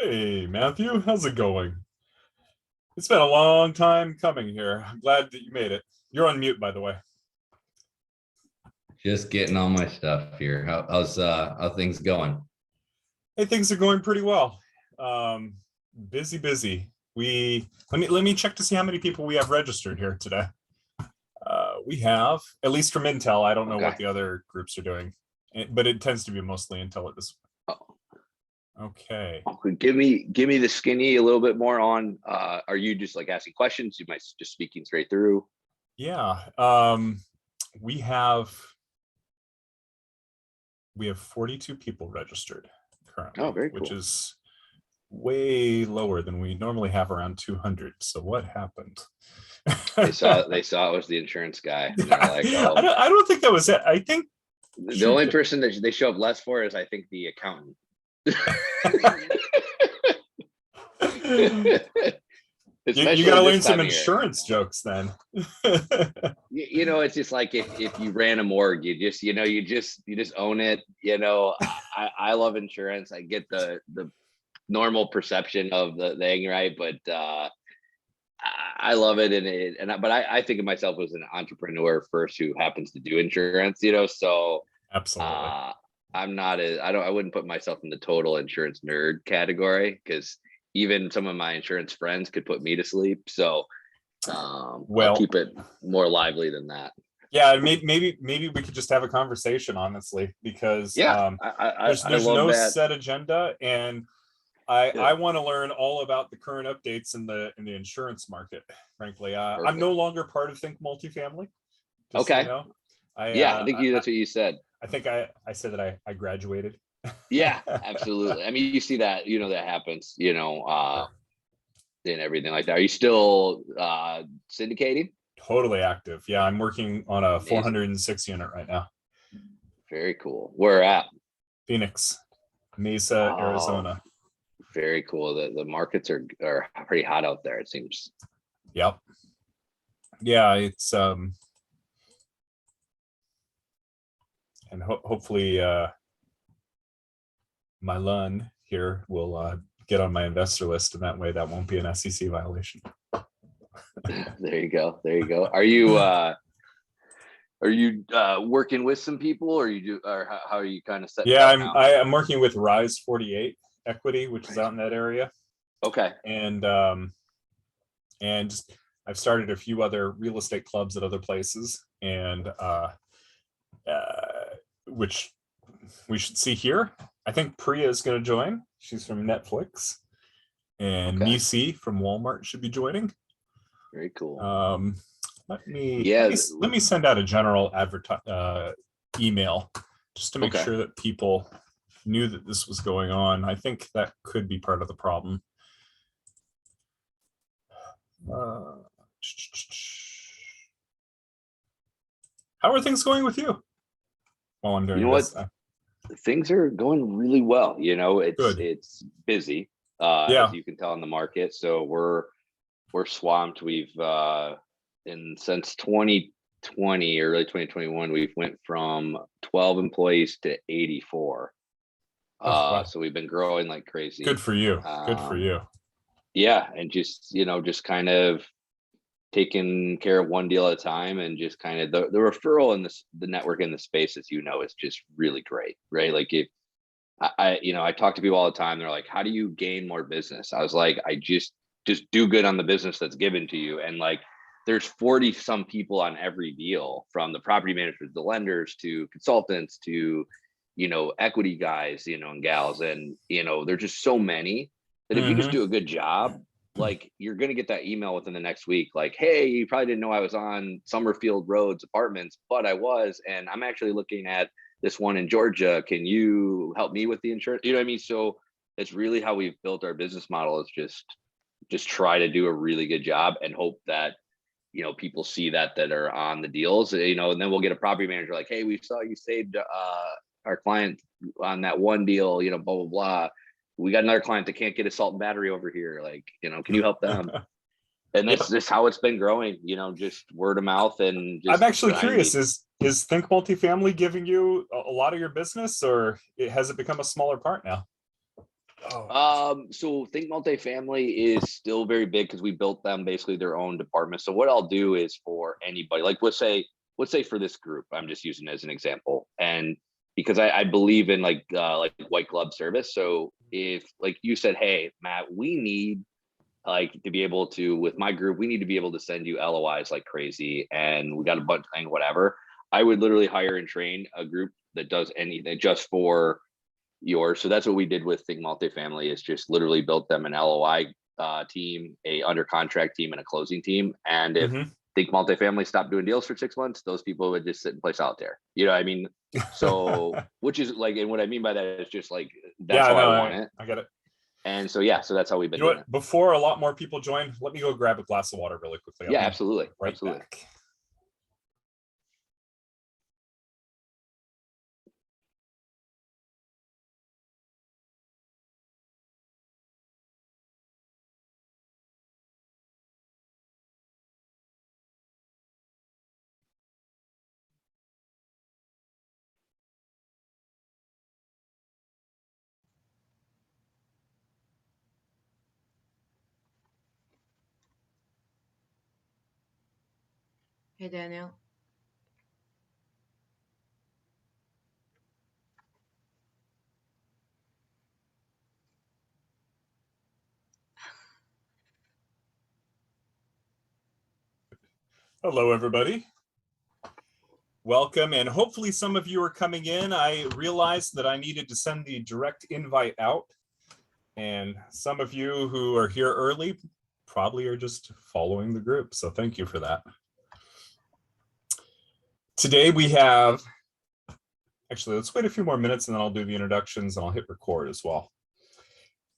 Hey, Matthew, how's it going? It's been a long time coming here. I'm glad that you made it. You're on mute, by the way. Just getting all my stuff here. How things going? Hey, things are going pretty well. Busy. Let me check to see how many people we have registered here today. We have, at least from Intel. I don't know what the other groups are doing, but it tends to be mostly Intel at this point. Okay. Give me the skinny a little bit more on. Are you just like asking questions? You might just speaking straight through. Yeah. We have 42 people registered currently. Oh, very cool. Which is way lower than we normally have, around 200. So what happened? They saw it was the insurance guy. And they're like, oh. I don't think that was it. I think the only person that they show up less for is, I think, the accountant. You gotta learn some insurance jokes then. It's just like if you ran a morgue, you just own it. I love insurance. I get the normal perception of the thing, right? But I love it, but I think of myself as an entrepreneur first who happens to do insurance, so absolutely. I wouldn't put myself in the total insurance nerd category, because even some of my insurance friends could put me to sleep. So I'll keep it more lively than that. Yeah, maybe we could just have a conversation, honestly, because there's no set agenda, and I want to learn all about the current updates in the insurance market. Frankly, I'm no longer part of Think Multifamily. Okay. So I think that's what you said. I think I said that I graduated. Yeah, absolutely. I mean, you see that, that happens, and everything like that. Are you still syndicating? Totally active. Yeah, I'm working on a 406 unit right now. Very cool. Where at? Phoenix, Mesa, Arizona. Very cool. The markets are pretty hot out there, it seems. Yep. Yeah, it's and hopefully my LUN here will get on my investor list, and that way that won't be an SEC violation. There you go. Are you working with some people, or how are you kind of set? Yeah, I'm working with Rise 48 Equity, which is out in that area. Okay. And just, I've started a few other real estate clubs at other places, and which we should see here. I think Priya is going to join. She's from Netflix, and Nisi from Walmart should be joining. Very cool. Let me send out a general email just to make sure that people knew that this was going on. I think that could be part of the problem. How are things going with you while I'm doing this? Things are going really well. It's busy, as you can tell in the market. So we're swamped. We've since 2020, early 2021, we've went from 12 employees to 84. Wow. So we've been growing like crazy. Good for you. Good for you. Yeah, and just kind of taking care of one deal at a time, and just kind of the referral and the network in the space, as is just really great, right? Like if I talk to people all the time, they're like, how do you gain more business? I was like, I just do good on the business that's given to you. And like, there's 40 some people on every deal, from the property managers, the lenders, to consultants, to equity guys, and gals, and there's just so many that if you just do a good job, like, you're going to get that email within the next week, like, hey, you probably didn't know I was on Summerfield Roads apartments, but I was, and I'm actually looking at this one in Georgia. Can you help me with the insurance? You know what I mean? So it's really how we've built our business model, is just try to do a really good job and hope that people see that are on the deals, and then we'll get a property manager like, hey, we saw you saved our client on that one deal, blah blah blah. We got another client that can't get assault and battery over here, like, can you help them? And that's just how it's been growing, just word of mouth. And just I'm actually curious, is Think Multifamily giving you a lot of your business, or has it become a smaller part now? So Think Multifamily is still very big because we built them basically their own department. So what I'll do is for anybody, like let's say for this group, I'm just using it as an example, and because I believe in like white glove service. So if like you said, hey Matt, we need like to be able to, with my group, we need to be able to send you LOIs like crazy, and we got a bunch of things, whatever. I would literally hire and train a group that does anything just for yours. So that's what we did with Think Multifamily, is just literally built them an LOI team, a under contract team, and a closing team. And if Think Multifamily stopped doing deals for 6 months, those people would just sit and play solitaire. You know what I mean? So, which is like, and what I mean by that is just like, that's how I want it. I get it. And so, yeah, so that's how we've been doing it. Before a lot more people join, let me go grab a glass of water really quickly. Yeah, absolutely. Right absolutely. Back. Hey, Daniel. Hello, everybody. Welcome, and hopefully some of you are coming in. I realized that I needed to send the direct invite out, and some of you who are here early probably are just following the group, so thank you for that. Today we have, actually, let's wait a few more minutes and then I'll do the introductions and I'll hit record as well.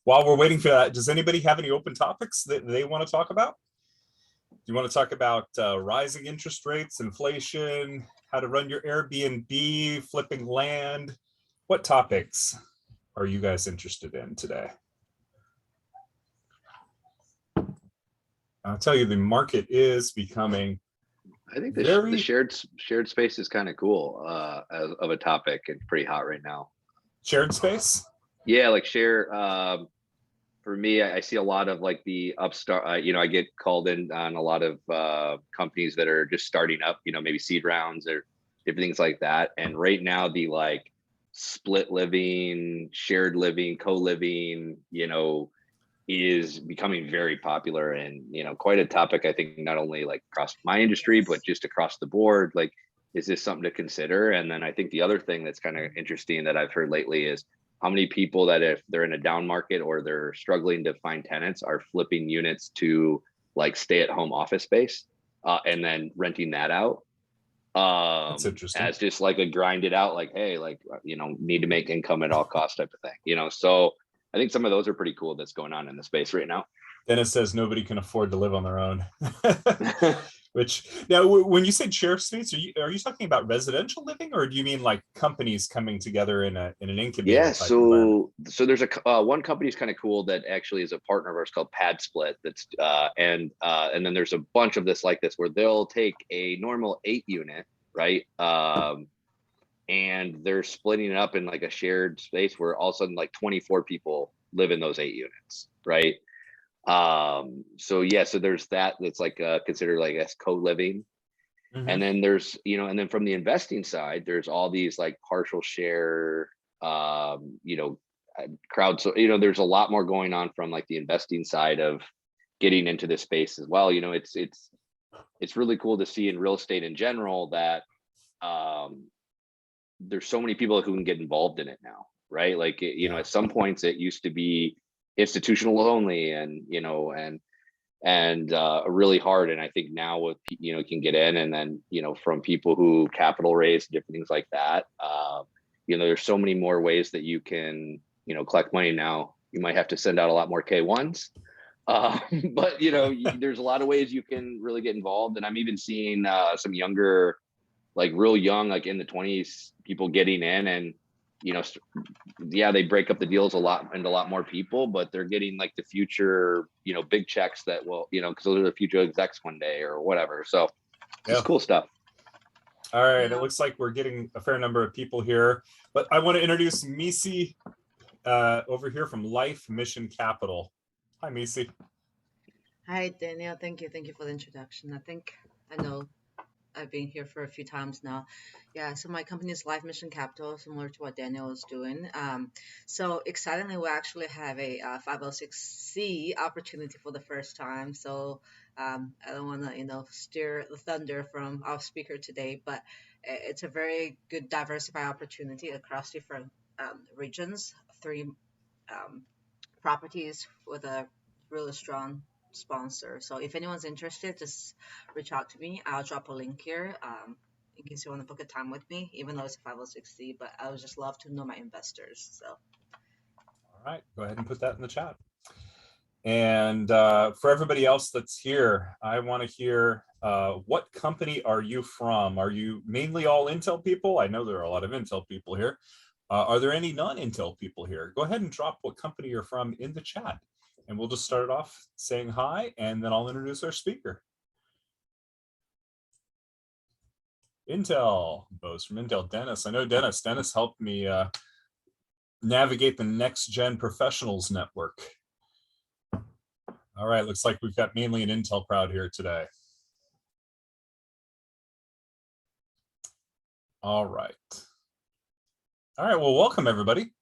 While we're waiting for that, does anybody have any open topics that they want to talk about? Do you want to talk about rising interest rates, inflation, how to run your Airbnb, flipping land? What topics are you guys interested in today? I'll tell you, the market is becoming, I think the shared space is kind of cool of a topic. It's pretty hot right now. Shared space? Yeah, like share. For me, I see a lot of like the upstart. I get called in on a lot of companies that are just starting up. Maybe seed rounds or different things like that. And right now, the like split living, shared living, co-living, is becoming very popular and quite a topic. I think not only like across my industry but just across the board. Like, is this something to consider? And then I think the other thing that's kind of interesting that I've heard lately is how many people that if they're in a down market or they're struggling to find tenants are flipping units to like stay at home office space and then renting that out. That's interesting. As just like a grind it out, like, hey, like, need to make income at all costs type of thing, so I think some of those are pretty cool that's going on in the space right now. Dennis says nobody can afford to live on their own. Which, now, when you say share space, are you talking about residential living, or do you mean like companies coming together in an incubator? Yeah, so there's one company is kind of cool that actually is a partner of ours called Padsplit. That's and then there's a bunch of this like this where they'll take a normal 8 unit, right? And they're splitting it up in like a shared space where all of a sudden like 24 people live in those 8 units, right? So there's that. It's like considered like as co-living. And then there's and then from the investing side, there's all these like partial share crowd. So there's a lot more going on from like the investing side of getting into this space as well. It's really cool to see in real estate in general that there's so many people who can get involved in it now, right? Like at some points it used to be institutional only and really hard. And I think now with you can get in, and then from people who capital raise, different things like that. There's so many more ways that you can collect money now. You might have to send out a lot more K1s, but there's a lot of ways you can really get involved. And I'm even seeing some younger, like real young, like in the 20s, people getting in, and they break up the deals into a lot more people, but they're getting like the future, big checks that will, because those are the future execs one day or whatever. So it's cool stuff. All right. It looks like we're getting a fair number of people here, but I want to introduce Misi over here from Life Mission Capital. Hi, Misi. Hi, Daniel. Thank you. Thank you for the introduction. I know I've been here for a few times now. Yeah, so my company is Life Mission Capital, similar to what Daniel is doing. So excitingly, we actually have a 506c opportunity for the first time. So I don't want to, steer the thunder from our speaker today, but it's a very good diversified opportunity across different regions, 3 properties with a really strong sponsor. So if anyone's interested, just reach out to me. I'll drop a link here in case you want to book a time with me, even though it's a 506c, but I would just love to know my investors. So, all right, go ahead and put that in the chat. And for everybody else that's here, I want to hear what company are you from? Are you mainly all Intel people? I know there are a lot of Intel people here. Are there any non-Intel people here? Go ahead and drop what company you're from in the chat. And we'll just start it off saying hi, and then I'll introduce our speaker. Intel, Bo's from Intel. Dennis, I know Dennis. Dennis helped me navigate the NextGen Professionals Network. All right, looks like we've got mainly an Intel crowd here today. All right. All right, well, welcome everybody.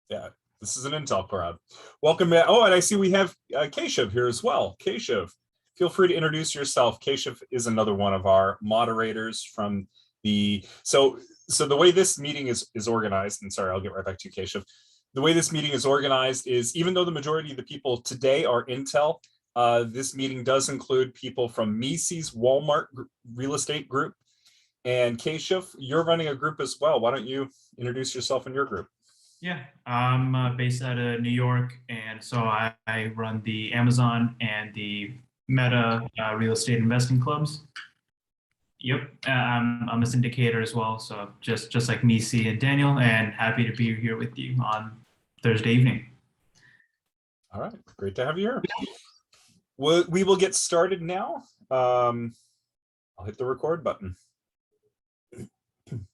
Yeah, this is an Intel crowd. Welcome back. Oh, and I see we have Keshav here as well. Keshav, feel free to introduce yourself. Keshav is another one of our moderators from the, so the way this meeting is organized, and sorry, I'll get right back to you, Keshav. The way this meeting is organized is, even though the majority of the people today are Intel, this meeting does include people from Macy's, Walmart real estate group. And Keshav, you're running a group as well. Why don't you introduce yourself and your group? Yeah, I'm based out of New York, and so I run the Amazon and the Meta real estate investing clubs. Yep, I'm a syndicator as well, so just like Misi and Daniel, and happy to be here with you on Thursday evening. All right, great to have you here. We will get started now. I'll hit the record button.